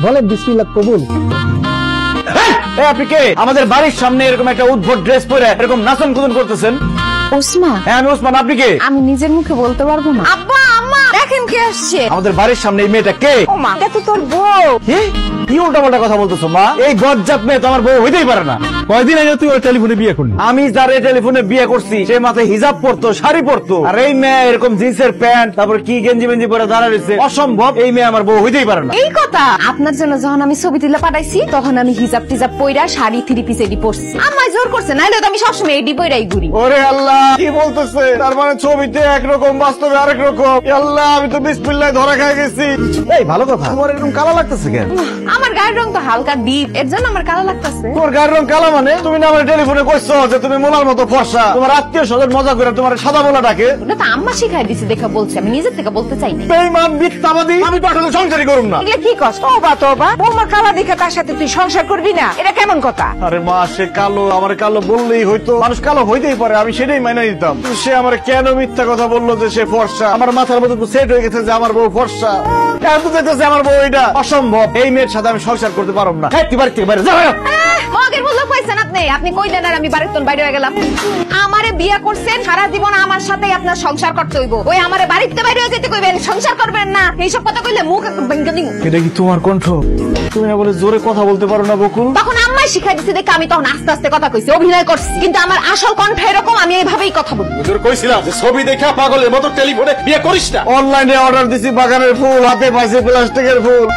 বলেন বিসমিল্লাহ কবুল। আপনি কে? আমাদের বাড়ির সামনে এরকম একটা উদ্ভট ড্রেস পরে এরকম নাচন কুদন করতেছেন? ওসমান। হ্যাঁ আমি ওসমান, আপনি কে? আমি নিজের মুখে বলতে পারবো না। আব্বা আম্মা দেখেন কে আসছে। আমাদের বাড়ির সামনে এই মেয়েটা কে? ও মা, এটা তো তোর বউ। কি উল্টাপাল্টা কথা বলতেছো মা? এই বজ্জাত মেয়ে তো আমার বউ হইতেই পারে না। কয়দিন আগে তুই ওর টেলিফোনে বিয়ে করলি? আমি যারে টেলিফোনে বিয়ে করছি সে মাথায় হিজাব পরতো, শাড়ি পরতো, আর এই মেয়ে এরকম জিন্সের প্যান্ট তারপর কি গেঞ্জি মেঞ্জি পরে দাঁড়া রয়েছে। অসম্ভব, এই মেয়ে আমার বউ হইতেই পারে না। এই কথা আপনার জন্য যখন আমি ছবি তুলে পাঠাইছি তখন আমি হিজাব টিজাব পইরা শাড়ি থ্রি পিস এডি পরছি। আমায় জোর করছে, নাইলে তো আমি সবসময় এডি পইরাই ঘুরি। ওরে আল্লাহ, কি বলতেছে? তার মানে ছবিতে একরকম বাস্তবে আরেক রকম। আল্লাহ, আমি তো বিসমিল্লাহ ধরা খাই গেছি। এই ভালো কথা, তোমার এরকম কালো লাগতেছে কেন? আমার গায়ের রং তো হালকা ডিপ, এর জন্য আমার কালো লাগতেছে। তোমার গায়ের রং কালো মানে? তুমি না আমার টেলিফোনে কইছো যে তুমি মোলার মতো ফর্সা। তোমার আত্মীয় স্বজন মজা করে তোমার সাদা মোলা ডাকে। ওটা তো আম্মা শিখাই দিছে দেখা বলছে, আমি নিজের থেকে বলতে চাই না। বেঈমান মিথ্যাবাদী, আমি পাঠাতে সংসারই করুম না। এগুলা কি কষ্ট? তোবা তোবা, বৌমা কালা দেখে তার সাথে তুই সংসার করবি না, এটা কেমন কথা? আরে মা, সে কালো, আমার কালো বললেই হয়তো। মানুষ কালো হইতেই পারে, আমি সেটাই মাইনে নিতাম। সে আমার কেন মিথ্যা কথা বললো যে সে ফর্সা? আমার মাথার মধ্যে তো সেট হয়ে গেছে যে আমার বউ ফর্সা। এখন তো দেখতেছে আমার বউ এটা। অসম্ভব, এই মেয়ের সাথে আমি সংসার করতে পারব না। বাড়ি থেকে বাইরে যাও। মগের বললো পাইছেন আপনি, আপনি কইলেন আর আমি বাড়ির বাইরে হয়ে গেলাম। আমারে বিয়ে করছেন, সারা জীবন আমার সাথেই আপনার সংসার করতে হইব। ওই আমারে বাড়িতে বাইরে হয়ে যেতে কইবেন, সংসার করবেন না, এইসব কথা কইলে মুখ ভেঙে দিন। এটা কি তোমার কণ্ঠ? তুমি না বলে জোরে কথা বলতে পারো না বকুল? তখন আম্মাই শিখাই দিছে দেখে আমি তখন আস্তে আস্তে কথা কইছি, অভিনয় করছি। কিন্তু আমার আসল কণ্ঠ এরকম, আমি এইভাবেই কথা বলবো। হুজুর কইছিলাম যে ছবি দেখা পাগলের মতো টেলিফোনে বিয়ে করিস না। অনলাইনে অর্ডার দিছি বাগানের ফুল, হাতে পাইছি প্লাস্টিকের ফুল।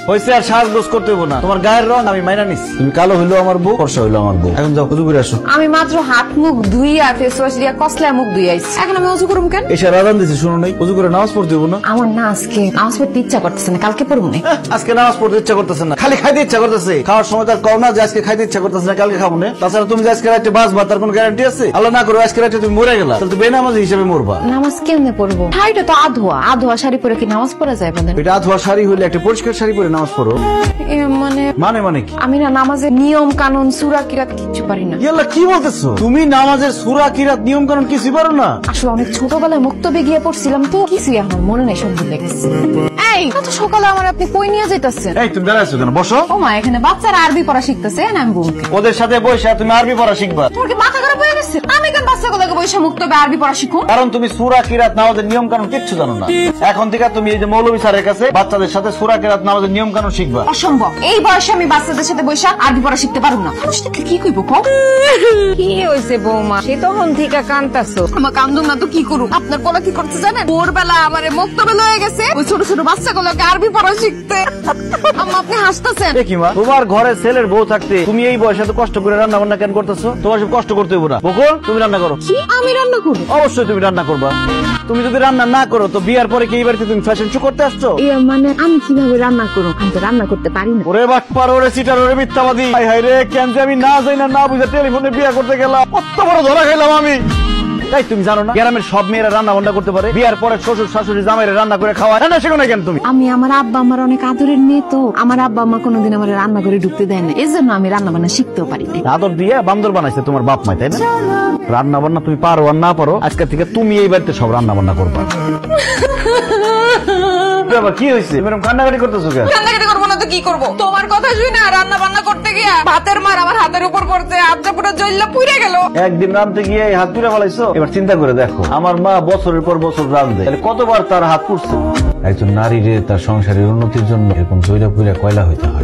হইছে, আর সাজগোজ করতে হইব না। তোমার গায়ের রং আমি মাইনা নিছি। তুমি কালো হইলো আমার বউ, ফর্সা হইলো আমার বউ। এখন যাও উজু করে আসো। আমি মাত্র হাত মুখ ধুইয়া ফেস ওয়াশ দিয়া কসলা মুখ ধুই আইছি, এখন আমি উজু করুম কেন? এসে রাজান দিছি, শুনো নাই? উজু করে নামাজ পড়তে হইব না? আমার না আজকে নামাজ পড়তে ইচ্ছা করতেছে না, কালকে পড়বো না। আজকে নামাজ পড়তে ইচ্ছা করতেছে না, খালি খাইতে ইচ্ছা করতেছে। খাওয়ার সময় তার কও না যে আজকে খাইতে ইচ্ছা করতেছে না, কালকে খাবো না। তাছাড়া তুমি যে আজকে রাতে বাঁচবা তার কোনো গ্যারান্টি আছে? আল্লাহ না করো আজকে রাতে তুমি মরে গেলা, তাহলে তো বেনামাজি হিসেবে মরবা। নামাজ কেমনে পড়বো? শাড়িটা তো আধোয়া, আধোয়া শাড়ি পরে কি নামাজ পড়া যায়? বলেন। এটা আধোয়া শাড়ি হইলে একটা পরিষ্কার শাড়ি পরে নামাজ পড়ো। মানে মানে মানে কি? আমি না নামাজের নিয়ম কানুন সূরা কিরাত কিছু পারি না। ইয়াল্লাহ, কি বলতেছো? তুমি নামাজের সূরা কিরাত নিয়ম কানুন কিছু পারো না? আসলে অনেক ছোটবেলায় মুক্তবে গিয়ে পড়ছিলাম তো, কিছুই আমার মনে নাই, সব ভুলে গেছি। এই কত সকালে আমার আপনি কই নিয়ে যাইতাছেন? এই তুমি দাঁড়াইছো কেন? বসো। ও মা, এখানে বাচ্চারা আরবি পড়া শিখতেছে, না আমি বলতে ওদের সাথে বসে তুমি আরবি পড়া শিখবা। তোর কি মাথা খারাপ হয়ে গেছে? আমি কেন বাচ্চাগুলোকে বসে মুক্তবে আরবি পড়া শিখুন? কারণ তুমি সূরা কিরাত নামাজের নিয়ম কানুন কিচ্ছু জানো না। এখন থেকে তুমি এই যে মৌলভী স্যারের কাছে বাচ্চাদের সাথে সূরা কিরাত নামাজের নিয়ম কানুন শিখবা। অসম্ভব, এই বয়সে আমি বাচ্চাদের সাথে বসে আরবি পড়া শিখতে পারবো না। মানুষ থেকে কি কইব? কি হইছে বৌমা? সে তখন থেকে কান্তাছো। আমার কান্দুম না তো কি করু? আপনার পোলা কি করতে জানেন? ভোরবেলা আমারে মুক্তবে লয়ে গেছে ওই ছোট ছোট বাচ্চাগুলোকে আরবি পড়া শিখতে। আম্মা আপনি হাসতেছেন? কি মা, তোমার ঘরে ছেলের বউ থাকতে তুমি এই বয়সে এত কষ্ট করে রান্না বান্না কেন করতেছো? তোমার সব কষ্ট করতে হইব না। বকুল, তুমি রান্না করো। কি আমি রান্না করব? অবশ্যই তুমি রান্না করবা। তুমি যদি রান্না না করো তো বিয়ার পরে কি এই বাড়িতে তুমি ফ্যাশন শো করতে আসছো? মানে আমি কিভাবে রান্না করব? আমি তো রান্না করতে পারি না। ওরে বাটপার, ওরে চিটার, ওরে মিথ্যাবাদী। হাই হাই রে, কেন যে আমি না যাই না বুঝে টেলিফোনে বিয়ে করতে গেলাম, কত বড় ধরা খাইলাম আমি। তাই তুমি জানো না গ্রামের সব মেয়েরা রান্না বান্না করতে পারে? বিয়ার পরে শ্বশুর শাশুড়ি জামাইরে রান্না করে খাওয়া রান্না শেখো না কেন তুমি? আমি আমার আব্বা আমার অনেক আদরের মেয়ে তো, আমার আব্বা আম্মা কোনোদিন আমার রান্না করে ঢুকতে দেয় না, এই জন্য আমি রান্না বান্না শিখতেও পারি না। আদর দিয়ে বান্দর বানাইছে তোমার বাপ মাই, তাই না? রান্না বান্না তুমি পারো আর না পারো, আজকে থেকে তুমি এই বাড়িতে সব রান্না বান্না করবা। কি হয়েছে? এরকম কান্নাকাটি করতেছো কেন? কান্নাকাটি করবো না তো কি করবো? তোমার কথা শুই না রান্না বান্না করতে গিয়া ভাতের মার আমার হাতের উপর পড়ছে, হাতটা পুরো জ্বললা পুড়ে গেল। একদিন রাঁধতে গিয়ে হাত পুড়ে ফেলাইছো। এবার চিন্তা করে দেখো, আমার মা বছরের পর বছর রাঁধে, তাহলে কতবার তার হাত পুড়ছে। একজন নারীর তার সংসারের উন্নতির জন্য এরকম জৈরা পুড়া কয়লা হইতে হয়।